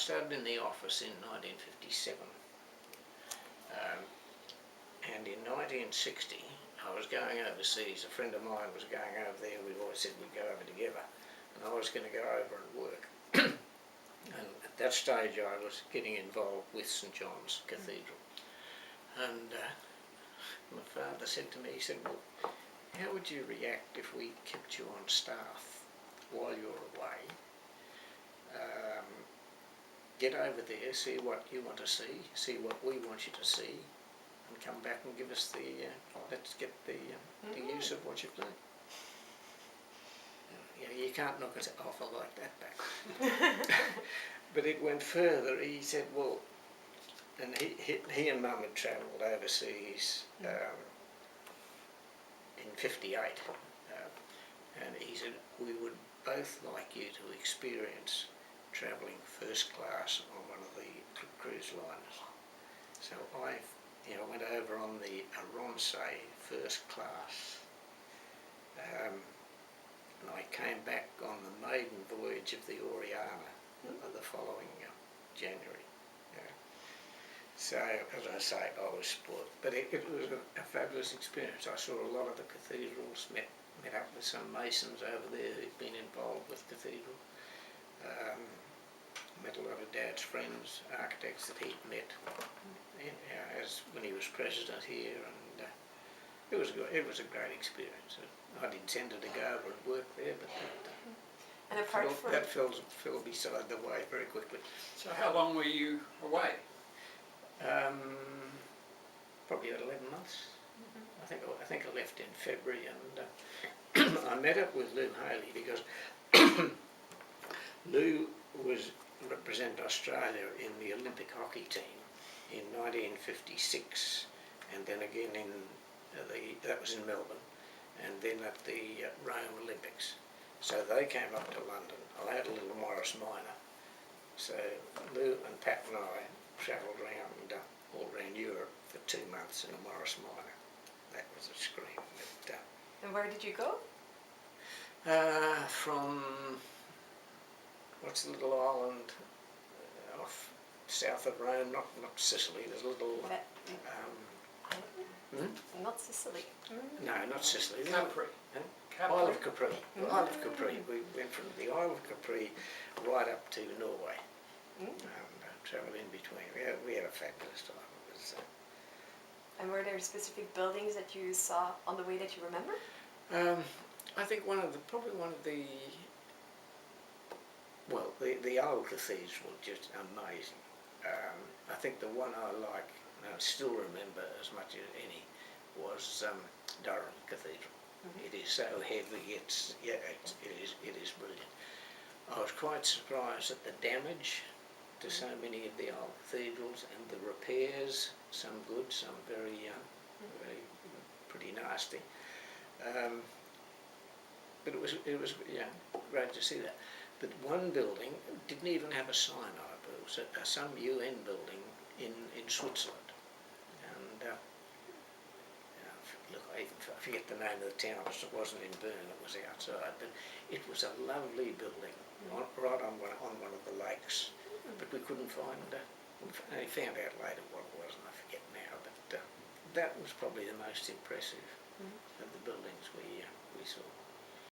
started in the office in 1957, and in 1960 I was going overseas. A friend of mine was going over there. We always said we'd go over together, and I was going to go over and work. And at that stage I was getting involved with St John's Cathedral, and my father said to me, he said, well, how would you react if we kept you on staff while you're away? Get over there, see what you want to see what we want you to see, and come back and give us the, let's get the use of what you've learned. You can't knock an offer like that back. But it went further. He said, well, and he and Mum had travelled overseas in '58, and he said, we would both like you to experience travelling first class on one of the cruise liners. So I went over on the Gosseye first class, and I came back on the maiden voyage of the Oriana the following January. So, as I say, I was spoiled. But it was a fabulous experience. I saw a lot of the cathedrals, met up with some masons over there who'd been involved with cathedral. Met a lot of Dad's friends, architects that he'd met as when he was president here, and it was a great experience. I'd intended to go over and work there, but that fell beside the way very quickly. So how long were you away? Probably about 11 months. I think I left in February, and I met up with Lou Haley because Lou was represent Australia in the Olympic hockey team in 1956, and then again that was in Melbourne, and then at the Rome Olympics. So they came up to London. I had a little Morris Minor. So Lou and Pat and I travelled around all around Europe for 2 months in a Morris Minor. That was a scream. And where did you go? From what's the little island off south of Rome? Not Sicily. There's a little. Not Sicily. No, not Sicily. Capri. Isle of Capri. Isle of Capri. We went from the Isle of Capri right up to Norway, and travelled in between. We had a fabulous time. It was, and were there specific buildings that you saw on the way that you remember? I think probably one of the old cathedral, just amazing. I think the one I like, and I still remember as much as any, was Durham Cathedral. It is so heavy. It is brilliant. I was quite surprised at the damage to so many of the old cathedrals, and the repairs. Some good, some very pretty nasty. But it was great to see that. But one building didn't even have a sign on it. It was some UN building in Switzerland, and look, I forget the name of the town. It wasn't in Bern. It was outside, but it was a lovely building right on one of the lakes. But we couldn't find. I found out later what it was, and I forget now. But that was probably the most impressive of the buildings we saw.